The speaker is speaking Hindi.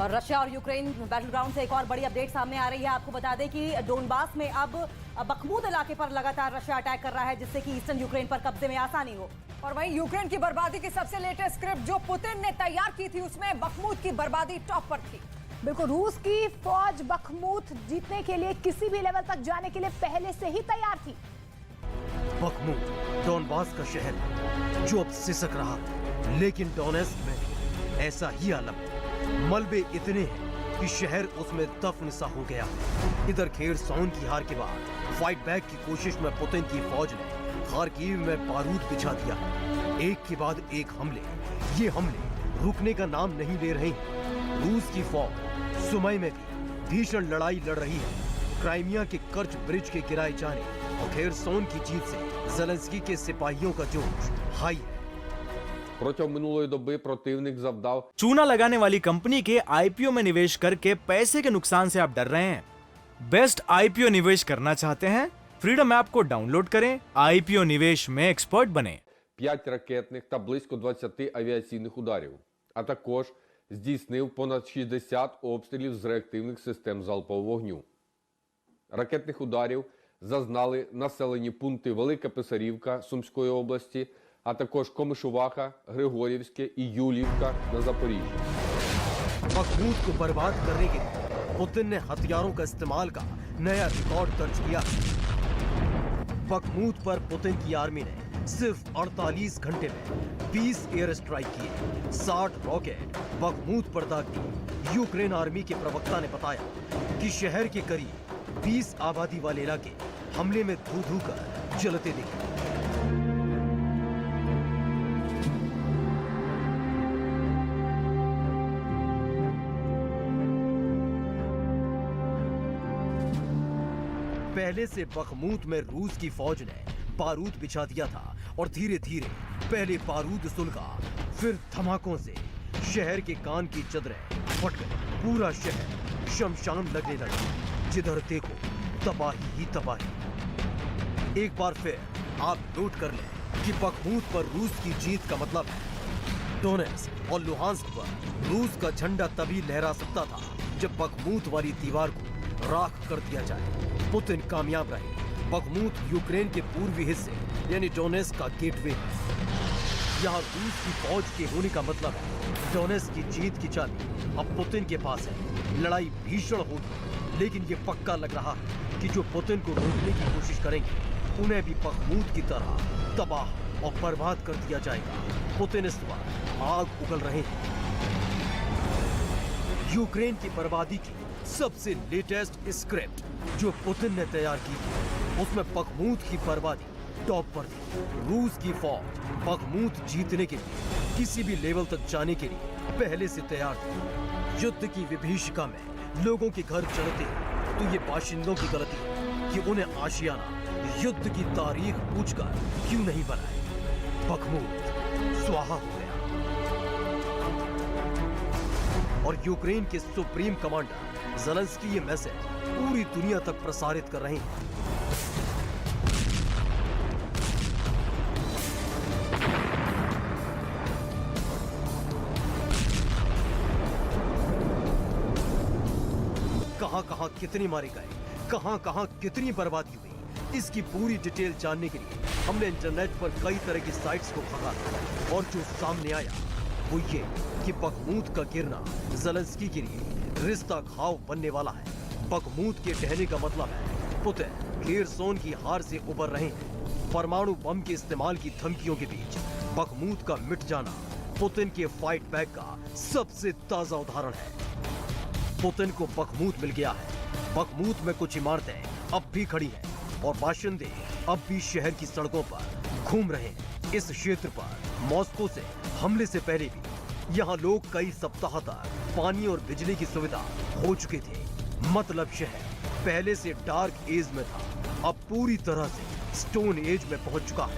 और रशिया और यूक्रेन बैटल ग्राउंड से एक और बड़ी अपडेट सामने आ रही है। आपको बता दें कि डोनबास में अब बखमूद इलाके पर लगातार रशिया अटैक कर रहा है, जिससे कि ईस्टर्न यूक्रेन पर कब्जे में आसानी हो। और वहीं यूक्रेन की बर्बादी की सबसे लेटेस्ट स्क्रिप्ट जो पुतिन ने तैयार की थी, उसमें बखमूद की बर्बादी टॉप पर थी। बिल्कुल, रूस की फौज बखमूद जीतने के लिए किसी भी लेवल तक जाने के लिए पहले से ही तैयार थी। बखमूद डोनबास का शहर जो अब सिसक रहा, लेकिन डोनेस्क में ऐसा ही आलम है। मलबे इतने हैं कि शहर उसमें दफन-सा हो गया। इधर खेरसोन की हार के बाद फाइट बैक की कोशिश में पुतिन की फौज ने खार्किव में बारूद बिछा दिया। एक के बाद एक हमले, ये हमले रुकने का नाम नहीं ले रहे हैं। रूस की फौज सुमई में भी भीषण लड़ाई लड़ रही है। क्राइमिया के कर्च ब्रिज के गिराए जाने और खेरसोन की जीत से ज़ेलेंस्की के सिपाहियों का जोश हाई है। Протягом минулої доби противник завдав चूना लगाने वाली कंपनी के आईपीओ में निवेश करके पैसे के नुकसान से आप डर रहे हैं? बेस्ट आईपीओ निवेश करना चाहते हैं? फ्रीडम ऐप को डाउनलोड करें, आईपीओ निवेश में एक्सपर्ट बने। 5 ракетних та близько 20 авіаційних ударів, а також здійснив понад 60 обстрілів з реактивних систем залпового вогню. Ракетних ударів зазнали населені пункти Велика Писарівка Сумської області, а також Комишуваха, Григорівське і Юлівка на Запоріжжі. बखमूद को बर्बाद करने के लिए पुतिन ने हथियारों का इस्तेमाल का नया रिकॉर्ड दर्ज किया। बखमूद पर पुतिन की आर्मी ने सिर्फ 48 घंटे में 20 एयर स्ट्राइक किए, 60 रॉकेट बखमूद पर दाग दिए। यूक्रेन आर्मी के प्रवक्ता ने बताया कि शहर के करीब 20 आबादी वाले इलाके हमले में धू-धू कर जलते दिखे। पहले से बखमूद में रूस की फौज ने बारूद बिछा दिया था और धीरे धीरे पहले बारूद सुलगा, फिर धमाकों से शहर के कान की चदरें फट गई। पूरा शहर शमशान लगने लगा। जिधर देखो तबाही ही तबाही। एक बार फिर आप नोट कर लें कि बखमूद पर रूस की जीत का मतलब है डोनेस्क और लुहांस्क पर रूस का झंडा तभी लहरा सकता था जब बखमूद वाली दीवार को राख कर दिया जाए। पुतिन कामयाब रहे। बखमूद यूक्रेन के पूर्वी हिस्से यानी डोनेस्क का गेटवे है। यहाँ रूस की फौज के होने का मतलब है डोनेस्क की जीत की चाबी अब पुतिन के पास है। लड़ाई भीषण होगी, लेकिन ये पक्का लग रहा है कि जो पुतिन को रोकने की कोशिश करेंगे उन्हें भी बखमूद की तरह तबाह और बर्बाद कर दिया जाएगा। पुतिन इस बार आग उगल रहे हैं। यूक्रेन की बर्बादी की सबसे लेटेस्ट स्क्रिप्ट जो पुतिन ने तैयार की थी, उसमें बखमूद की बर्बादी टॉप पर थी। रूस की फौज बखमूद जीतने के लिए किसी भी लेवल तक जाने के लिए पहले से तैयार थी। युद्ध की विभीषिका में लोगों के घर चढ़ते तो ये बाशिंदों की गलती है कि उन्हें आशियाना युद्ध की तारीख पूछकर क्यों नहीं बनाए। बखमूद स्वाहा हो गया और यूक्रेन के सुप्रीम कमांडर ज़ेलेंस्की ये मैसेज पूरी दुनिया तक प्रसारित कर रहे हैं। कहां-कहां कितने मारे गए, कहां-कहां कितनी बर्बादी हुई, इसकी पूरी डिटेल जानने के लिए हमने इंटरनेट पर कई तरह की साइट्स को खंगाला और जो सामने आया वो ये कि बखमूद का गिरना ज़ेलेंस्की के लिए रिश्ता घाव बनने वाला है। बखमूद के ढहने का मतलब है पुतिन खेरसोन की हार से उबर रहे हैं। परमाणु बम के इस्तेमाल की धमकियों के बीच बखमूद का मिट जाना पुतिन के फाइट बैक का सबसे ताजा उदाहरण है। पुतिन को बखमूद मिल गया है। बखमूद में कुछ इमारतें अब भी खड़ी हैं और बाशिंदे अब भी शहर की सड़कों पर घूम रहे हैं। इस क्षेत्र पर मॉस्को से हमले से पहले भी यहाँ लोग कई सप्ताह तक पानी और बिजली की सुविधा हो चुके थे। मतलब शहर पहले से डार्क एज में था, अब पूरी तरह से स्टोन एज में पहुंच चुका है।